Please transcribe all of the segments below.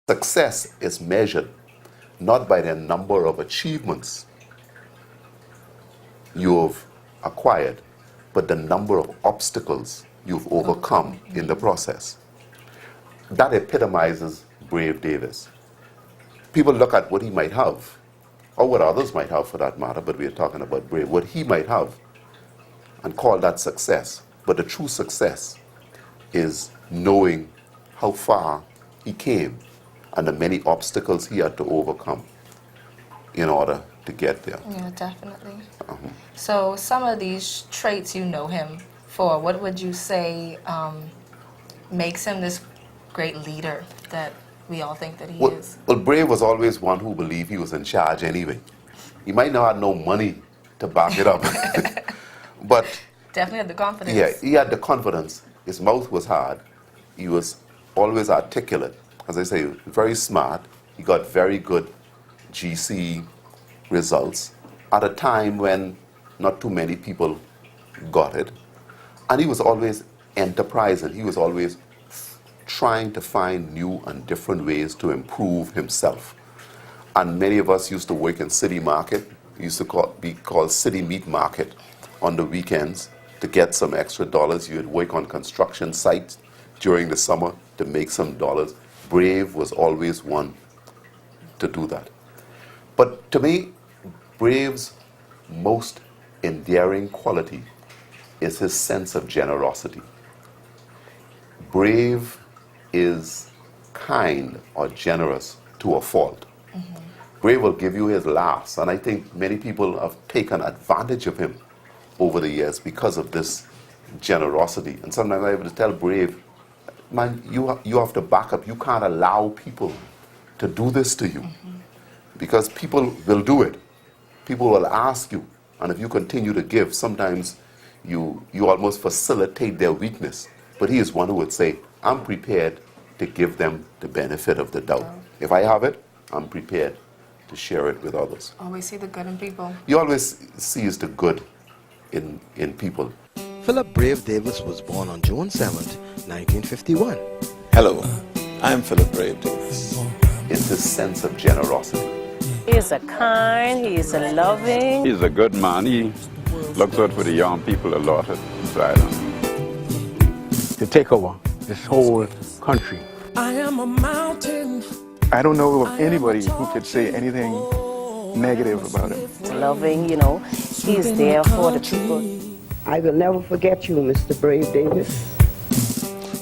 Success is measured not by the number of achievements you've acquired, but the number of obstacles you've overcome in the process. That epitomizes Brave Davis. People look at what he might have, or what others might have for that matter, but we're talking about Brave, what he might have, and call that success. But the true success is knowing how far he came and the many obstacles he had to overcome in order to get there. Yeah, definitely. So some of these traits you know him for, what would you say makes him this great leader that we all think that he is? Well, Brave was always one who believed he was in charge anyway. He might not have no money to back it up, but definitely had the confidence. yeah, he had the confidence. His mouth was hard. He was always articulate. As I say, very smart. He got very good GC results at a time when not too many people got it. And he was always enterprising. He was always trying to find new and different ways to improve himself. And many of us used to work in City Market. It used to be called City Meat Market on the weekends to get some extra dollars. You'd work on construction sites during the summer to make some dollars. Brave was always one to do that. But to me, Brave's most endearing quality is his sense of generosity. Brave is kind or generous to a fault. Brave will give you his laughs, and I think many people have taken advantage of him over the years because of this generosity. And sometimes I would tell Brave, man, you have to back up. You can't allow people to do this to you, because people will do it. People will ask you, and if you continue to give, sometimes you almost facilitate their weakness. But he is one who would say, I'm prepared to give them the benefit of the doubt. If I have it, I'm prepared to share it with others. Always see the good in people. He always sees the good in people. Philip Brave Davis was born on June 7th, 1951. Hello, I'm Philip Brave Davis. It's his sense of generosity. He's a kind, he's a loving. He's a good man. He looks out for the young people a lot at this island. To take over this whole country. I am a mountain. I don't know of anybody who could say anything negative about him. Loving, you know, he's there for the people. I will never forget you, Mr. Brave Davis.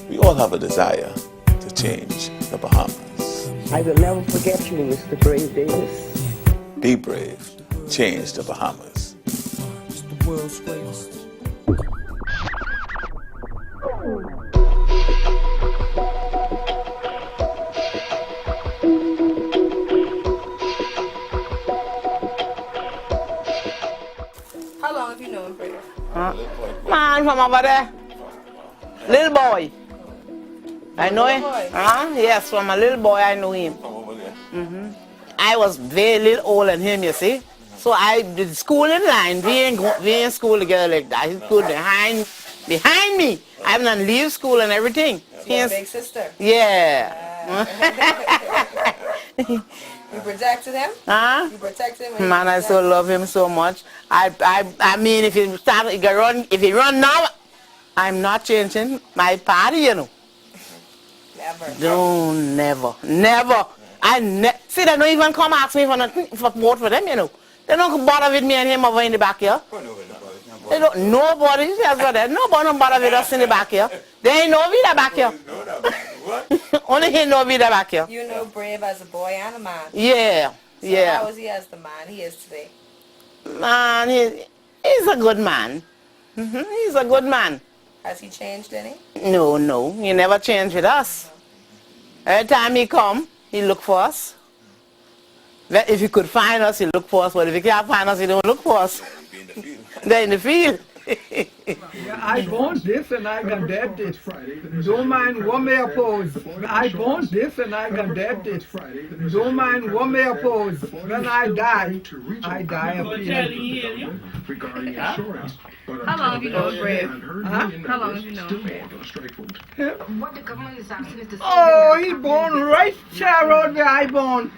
We all have a desire to change the Bahamas. I will never forget you, Mr. Brave Davis. Be brave. Change the Bahamas. How long have you known Brave? Man from over there. Little boy. I know him. Yes, from a little boy I know him. I was very little older than him, you see. So I did school in line. We ain't in school together like that. He stood behind me. I haven't leave school and everything. Your big sister? Yeah. You protected him? Huh? You protected him? Man, I so love him so much. I mean, if he run now, I'm not changing my party, you know. Never. No, never. See, they don't even come ask me for vote for them, you know. They don't bother with me and him over in the back here. They don't, nobody, that's what they, nobody don't bother with us in the back here. They ain't no vida back here. Only he know vida back here. You know Brave as a boy and a man. Yeah, so yeah. How is he as the man he is today? Man, he's a good man. He's a good man. Has he changed any? No, he never changed with us. Every time he come, he look for us. If he could find us, he look for us. But if he can't find us, he don't look for us. They're in the field. I want this and I can get this. Don't mind what may oppose. I want this and I can get this. Don't mind what may oppose. When I die of fear. How long have you known Brave? Huh? How long have you known Brave? What the government is asking is to Oh, he born right there road where I born.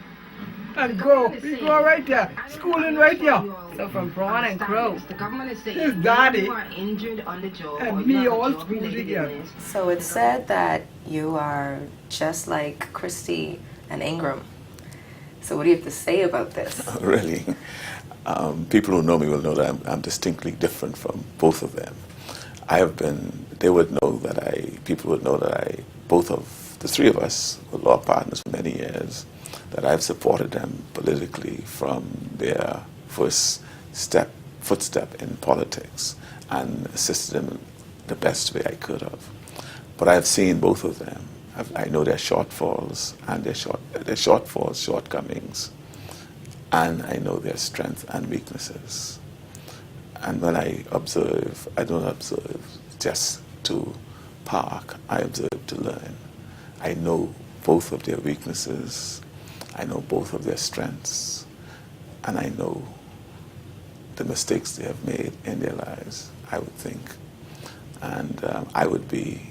And go. He go right there. Schooling right here. So from Braun and Crow. The government is saying His daddy you are injured on the job and or me you have all a job schooled related together. illness. So it's said that you are just like Christy and Ingram. So what do you have to say about this? Really, people who know me will know that I'm distinctly different from both of them. They would know that people would know that both of the three of us were law partners for many years, that I've supported them politically from their first footstep in politics and assisted them the best way I could have. But I've seen both of them. I know their shortfalls and their shortcomings, and I know their strengths and weaknesses. And when I observe, I don't observe just to park, I observe to learn. I know both of their weaknesses, I know both of their strengths, and I know the mistakes they have made in their lives, I would think. And I would be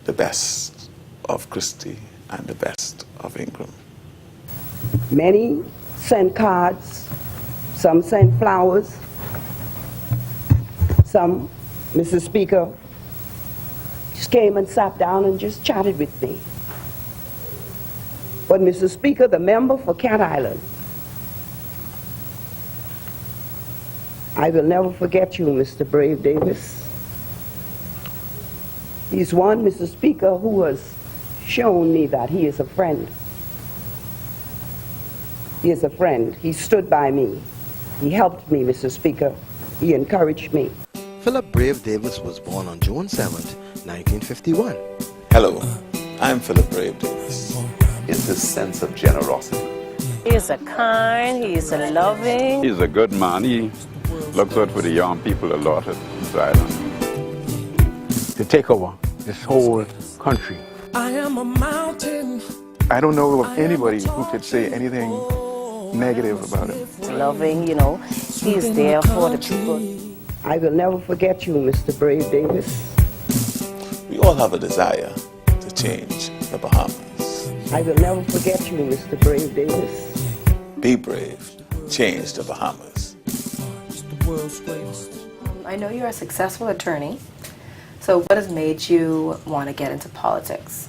the best of Christie and the best of Ingram. Many sent cards, some sent flowers, some, Mr. Speaker, just came and sat down and just chatted with me. But Mr. Speaker, the member for Cat Island, I will never forget you, Mr. Brave Davis. He's one, Mr. Speaker, who has shown me that he is a friend. He is a friend. He stood by me. He helped me, Mr. Speaker. He encouraged me. Philip Brave Davis was born on June 7th, 1951. Hello, I'm Philip Brave Davis. It's his sense of generosity. He's a kind, he's a loving. He's a good man. He looks out for the young people a lot at this island. To take over this whole country. I am a mountain. I don't know of anybody who could say anything negative about him. Loving, you know, he's there for the people. I will never forget you, Mr. Brave Davis. We all have a desire to change the Bahamas. I will never forget you, Mr. Brave Davis. Be brave. Change the Bahamas. I know you're a successful attorney. So what has made you want to get into politics?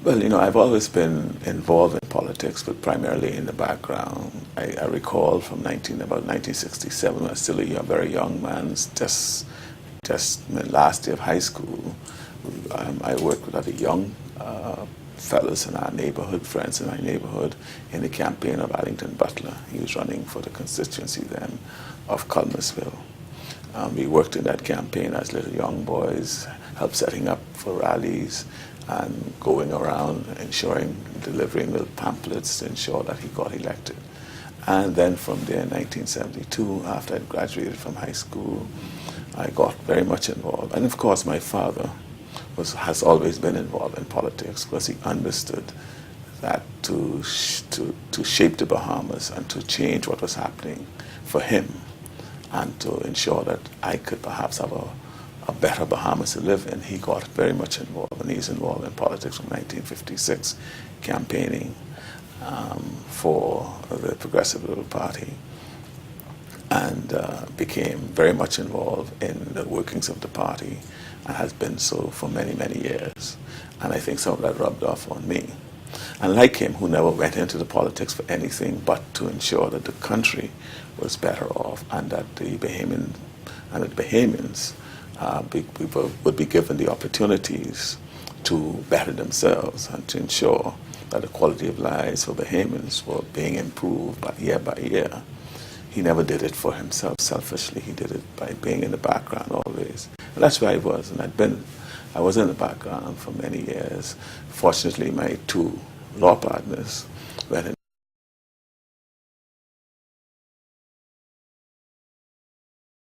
Well, you know, I've always been involved in politics, but primarily in the background. I recall from about 1967, when I was still a very young man, just my last year of high school. I worked with other young fellows in our neighborhood, friends in our neighborhood, in the campaign of Addington Butler. He was running for the constituency then of Culmusville. We worked in that campaign as little young boys, helped setting up for rallies and going around delivering little pamphlets to ensure that he got elected. And then from there in 1972, after I graduated from high school, I got very much involved. And of course my father has always been involved in politics because he understood that to shape the Bahamas and to change what was happening for him and to ensure that I could perhaps have a better Bahamas to live in, he got very much involved, and he's involved in politics from 1956, campaigning for the Progressive Liberal Party, and became very much involved in the workings of the party, and has been so for many, many years. And I think some of that rubbed off on me. And like him, who never went into the politics for anything but to ensure that the country was better off, and that the Bahamians would be given the opportunities to better themselves and to ensure that the quality of lives for Bahamians were being improved by year. He never did it for himself selfishly. He did it by being in the background always. And that's where I was. And I was in the background for many years. Fortunately, my two law partners went